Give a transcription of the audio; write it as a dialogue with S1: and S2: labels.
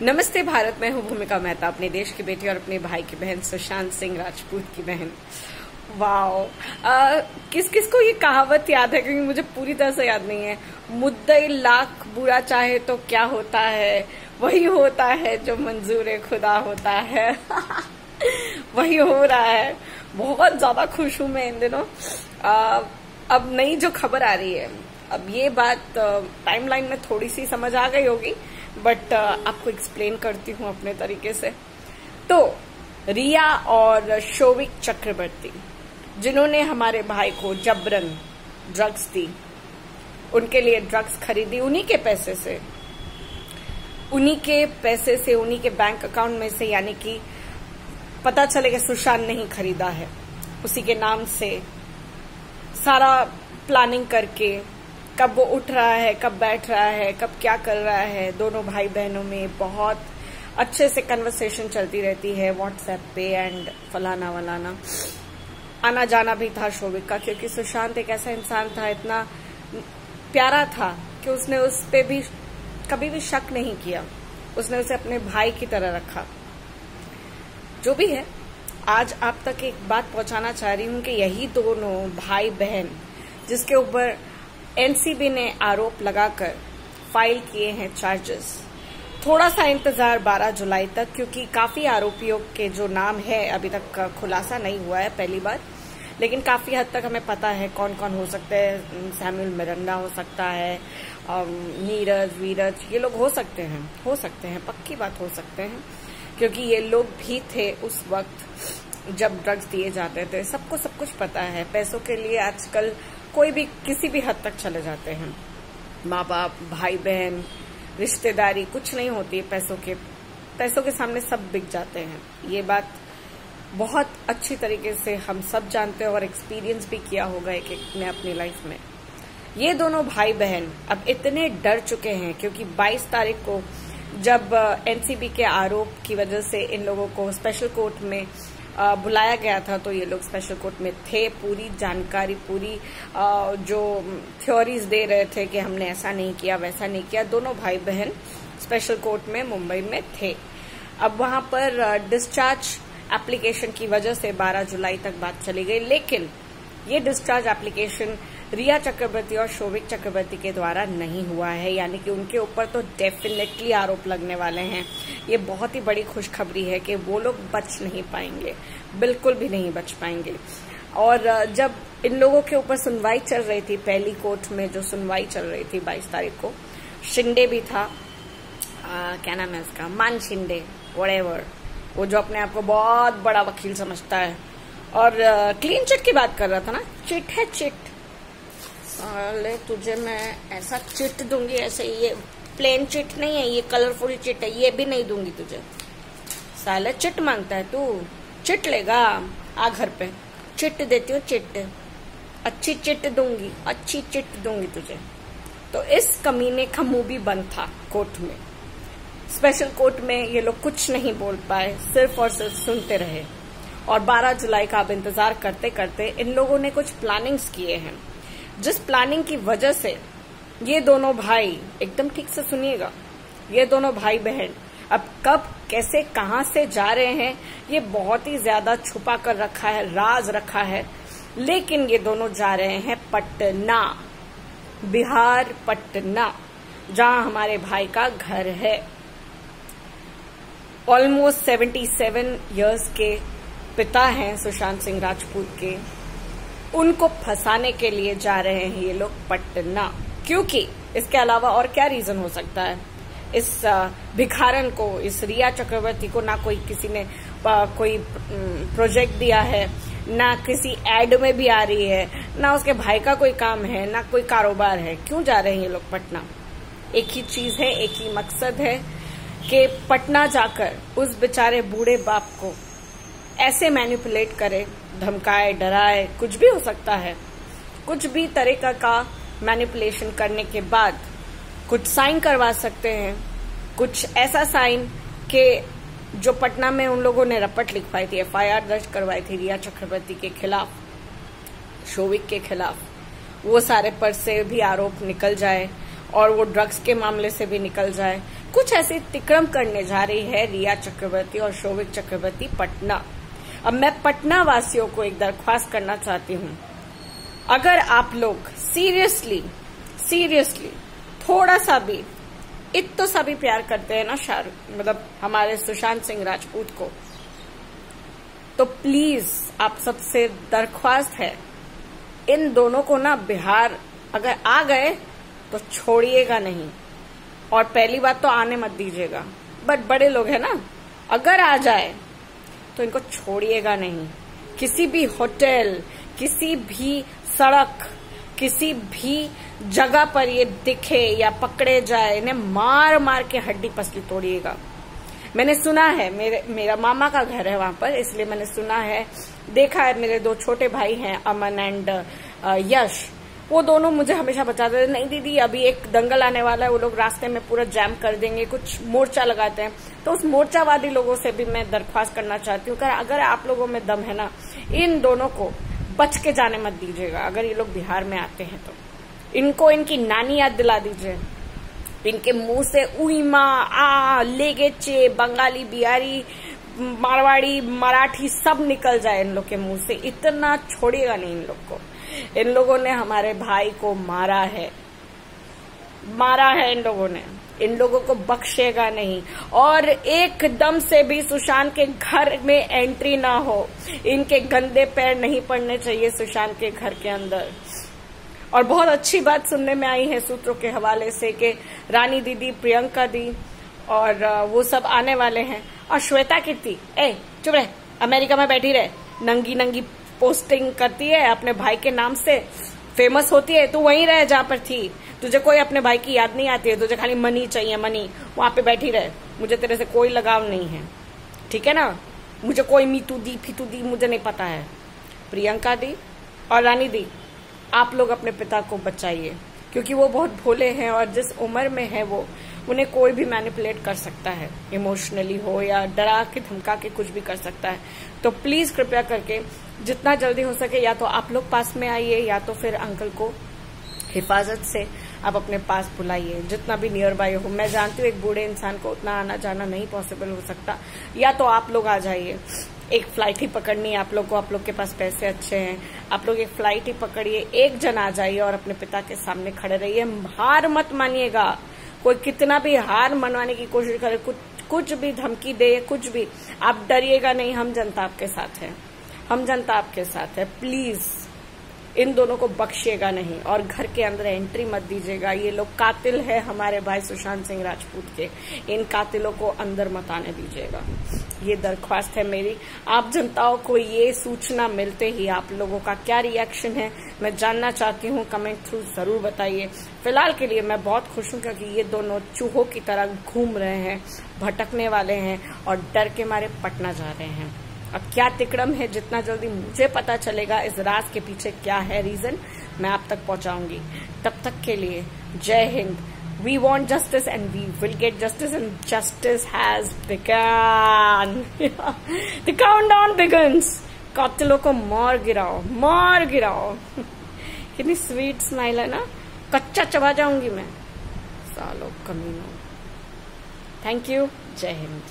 S1: नमस्ते भारत, मैं हूँ भूमिका मेहता, अपने देश की बेटी और अपने भाई की बहन सुशांत सिंह राजपूत की बहन। वाओ, किस किस को ये कहावत याद है? क्योंकि मुझे पूरी तरह से याद नहीं है। मुद्दई लाख बुरा चाहे तो क्या होता है, वही होता है जो मंजूर खुदा होता है। वही हो रहा है। बहुत ज्यादा खुश हूं मैं इन दिनों। अब नई जो खबर आ रही है, अब ये बात टाइमलाइन में थोड़ी सी समझ आ गई होगी, बट आपको एक्सप्लेन करती हूँ अपने तरीके से। तो रिया और शोविक चक्रवर्ती, जिन्होंने हमारे भाई को जबरन ड्रग्स दी, उनके लिए ड्रग्स खरीदी उन्हीं के पैसे से, उन्हीं के बैंक अकाउंट में से, यानी कि पता चले कि सुशांत नहीं खरीदा है, उसी के नाम से सारा प्लानिंग करके, कब वो उठ रहा है, कब बैठ रहा है, कब क्या कर रहा है, दोनों भाई बहनों में बहुत अच्छे से कन्वर्सेशन चलती रहती है व्हाट्सएप पे एंड फलाना वलाना। आना जाना भी था शोविक का, क्योंकि सुशांत एक ऐसा इंसान था, इतना प्यारा था कि उसने उस पे भी कभी भी शक नहीं किया। उसने उसे अपने भाई की तरह रखा। जो भी है, आज आप तक एक बात पहुंचाना चाह रही हूं कि यही दोनों भाई बहन, जिसके ऊपर एनसीबी ने आरोप लगाकर फाइल किए हैं चार्जेस, थोड़ा सा इंतजार 12 जुलाई तक, क्योंकि काफी आरोपियों के जो नाम है अभी तक खुलासा नहीं हुआ है पहली बार, लेकिन काफी हद तक हमें पता है कौन कौन हो सकते हैं। सैमुअल मिरांडा हो सकता है, नीरज वीरज, ये लोग हो सकते हैं, पक्की बात हो सकते हैं, क्योंकि ये लोग भी थे उस वक्त जब ड्रग्स दिए जाते थे। सबको सब कुछ पता है। पैसों के लिए आजकल कोई भी किसी भी हद तक चले जाते हैं। माँ बाप, भाई बहन, रिश्तेदारी कुछ नहीं होती है। पैसों के सामने सब बिक जाते हैं। ये बात बहुत अच्छी तरीके से हम सब जानते हैं और एक्सपीरियंस भी किया होगा एक ने अपनी लाइफ में। ये दोनों भाई बहन अब इतने डर चुके हैं, क्योंकि 22 तारीख को जब एनसीबी के आरोप की वजह से इन लोगों को स्पेशल कोर्ट में बुलाया गया था, तो ये लोग स्पेशल कोर्ट में थे। पूरी जानकारी, पूरी जो थ्योरीज दे रहे थे कि हमने ऐसा नहीं किया, वैसा नहीं किया, दोनों भाई बहन स्पेशल कोर्ट में मुंबई में थे। अब वहां पर डिस्चार्ज एप्लीकेशन की वजह से 12 जुलाई तक बात चली गई, लेकिन ये डिस्चार्ज एप्लीकेशन रिया चक्रवर्ती और शोविक चक्रवर्ती के द्वारा नहीं हुआ है, यानी कि उनके ऊपर तो डेफिनेटली आरोप लगने वाले हैं। ये बहुत ही बड़ी खुशखबरी है कि वो लोग बच नहीं पाएंगे, बिल्कुल भी नहीं बच पाएंगे। और जब इन लोगों के ऊपर सुनवाई चल रही थी, पहली कोर्ट में जो सुनवाई चल रही थी 22 तारीख को, शिंदे भी था, क्या नाम है उसका, मान शिंदे, व्हाटएवर, वो जो अपने आप को बहुत बड़ा वकील समझता है, और क्लीन चिट की बात कर रहा था ना। चिट है चिट, अरे तुझे मैं ऐसा चिट दूंगी, ऐसे ये प्लेन चिट नहीं है, ये कलरफुल चिट है, ये भी नहीं दूंगी तुझे। साले चिट मांगता है तू, चिट लेगा, आ घर पे, चिट देती हूँ, चिट, अच्छी चिट दूंगी, अच्छी चिट दूंगी तुझे। तो इस कमीने का मुंह भी बंद था कोर्ट में। स्पेशल कोर्ट में ये लोग कुछ नहीं बोल पाए, सिर्फ और सिर्फ सुनते रहे। और 12 जुलाई का अब इंतजार करते करते इन लोगों ने कुछ प्लानिंग्स किए हैं, जिस प्लानिंग की वजह से ये दोनों भाई, एकदम ठीक से सुनिएगा, ये दोनों भाई बहन अब कब, कैसे, कहां से जा रहे हैं, ये बहुत ही ज्यादा छुपा कर रखा है, राज रखा है। लेकिन ये दोनों जा रहे हैं पटना, बिहार, पटना, जहां हमारे भाई का घर है। ऑलमोस्ट 77 इयर्स के पिता हैं सुशांत सिंह राजपूत के, उनको फंसाने के लिए जा रहे हैं ये लोग पटना। क्योंकि इसके अलावा और क्या रीजन हो सकता है? इस भिखारन को, इस रिया चक्रवर्ती को ना कोई किसी ने कोई प्रोजेक्ट दिया है, ना किसी एड में भी आ रही है, ना उसके भाई का कोई काम है, ना कोई कारोबार है। क्यों जा रहे हैं ये लोग पटना? एक ही चीज है, एक ही मकसद है कि पटना जाकर उस बेचारे बूढ़े बाप को ऐसे मैनिपुलेट करे, धमकाए, डराए, कुछ भी हो सकता है। कुछ भी तरीका का मैनिपुलेशन करने के बाद कुछ साइन करवा सकते हैं, कुछ ऐसा साइन कि जो पटना में उन लोगों ने रपट लिखवाई थी, एफआईआर दर्ज करवाई थी रिया चक्रवर्ती के खिलाफ, शोविक के खिलाफ, वो सारे पर से भी आरोप निकल जाए और वो ड्रग्स के मामले से भी निकल जाए, कुछ ऐसे तिक्रम करने जा रही है रिया चक्रवर्ती और शोभिक चक्रवर्ती पटना। अब मैं पटना वासियों को एक दरख्वास्त करना चाहती हूँ, अगर आप लोग सीरियसली थोड़ा सा भी इतना सा भी प्यार करते हैं ना शाहरुख मतलब हमारे सुशांत सिंह राजपूत को, तो प्लीज आप सबसे दरख्वास्त है, इन दोनों को ना बिहार अगर आ गए तो छोड़िएगा नहीं, और पहली बात तो आने मत दीजिएगा। बट बड़े लोग हैं ना, अगर आ जाए तो इनको छोड़िएगा नहीं। किसी भी होटल, किसी भी सड़क, किसी भी जगह पर ये दिखे या पकड़े जाए, इन्हें मार मार के हड्डी पसली तोड़िएगा। मैंने सुना है, मेरा मामा का घर है वहां पर, इसलिए मैंने सुना है, देखा है। मेरे दो छोटे भाई हैं अमन एंड यश, वो दोनों मुझे हमेशा बताते थे, नहीं दीदी अभी एक दंगल आने वाला है, वो लोग रास्ते में पूरा जैम कर देंगे, कुछ मोर्चा लगाते हैं। तो उस मोर्चावादी लोगों से भी मैं दरख्वास्त करना चाहती हूँ, अगर आप लोगों में दम है ना, इन दोनों को बच के जाने मत दीजिएगा। अगर ये लोग बिहार में आते हैं तो इनको इनकी नानी याद दिला दीजिए। इनके मुंह से उईमा आ लेगेचे बंगाली, बिहारी, मारवाड़ी, मराठी सब निकल जाए इन लोग के मुंह से। इतना छोड़िएगा नहीं इन लोग को। इन लोगों ने हमारे भाई को मारा है इन लोगों ने, इन लोगों को बख्शेगा नहीं। और एकदम से भी सुशांत के घर में एंट्री ना हो, इनके गंदे पैर नहीं पड़ने चाहिए सुशांत के घर के अंदर। और बहुत अच्छी बात सुनने में आई है सूत्रों के हवाले से कि रानी दीदी, प्रियंका दी और वो सब आने वाले हैं। और श्वेता कीर्ति, चुप रहे, अमेरिका में बैठी रहे, नंगी नंगी पोस्टिंग करती है अपने भाई के नाम से, फेमस होती है। तू वहीं रहे जहां पर थी, तुझे कोई अपने भाई की याद नहीं आती है, तुझे खाली मनी चाहिए, मनी, वहां पे बैठी रहे। मुझे तेरे से कोई लगाव नहीं है, ठीक है ना। मुझे कोई मीतू दी फितू दी मुझे नहीं पता है। प्रियंका दी और रानी दी, आप लोग अपने पिता को बचाइए, क्योंकि वो बहुत भोले हैं और जिस उम्र में है वो, उन्हें कोई भी मैनिपुलेट कर सकता है, इमोशनली हो या डरा के धमका के कुछ भी कर सकता है। तो प्लीज कृपया करके जितना जल्दी हो सके या तो आप लोग पास में आइए या तो फिर अंकल को हिफाजत से आप अपने पास बुलाइए, जितना भी नियर बाय हो। मैं जानती हूँ एक बूढ़े इंसान को उतना आना जाना नहीं पॉसिबल हो सकता, या तो आप लोग आ जाइए। एक फ्लाइट ही पकड़नी है आप लोग को, आप लोग के पास पैसे अच्छे हैं, आप लोग एक फ्लाइट ही पकड़िए, एक जन आ जाइए और अपने पिता के सामने खड़े रहिए। हार मत मानिएगा, कोई कितना भी हार मनवाने की कोशिश करे, कुछ भी धमकी दे, कुछ भी, आप डरिएगा नहीं। हम जनता आपके साथ है, हम जनता आपके साथ है। प्लीज इन दोनों को बख्शिएगा नहीं और घर के अंदर एंट्री मत दीजिएगा। ये लोग कातिल है हमारे भाई सुशांत सिंह राजपूत के, इन कातिलों को अंदर मत आने दीजिएगा। ये दरख्वास्त है मेरी। आप जनताओं को ये सूचना मिलते ही आप लोगों का क्या रिएक्शन है मैं जानना चाहती हूँ, कमेंट थ्रू जरूर बताइए। फिलहाल के लिए मैं बहुत खुश हूँ क्योंकि ये दोनों चूहों की तरह घूम रहे हैं, भटकने वाले हैं और डर के मारे पटना जा रहे हैं। अब क्या तिकड़म है, जितना जल्दी मुझे पता चलेगा इस राज के पीछे क्या है रीजन, मैं आप तक पहुंचाऊंगी। तब तक के लिए जय Hind. We want justice and we will get justice, and justice has begun. The countdown begins. कातिलों को मार गिराओ, मार गिराओ। कितनी स्वीट स्माइल है ना, कच्चा चबा जाऊंगी मैं, सालों कमीनों। थैंक यू, जय हिंद।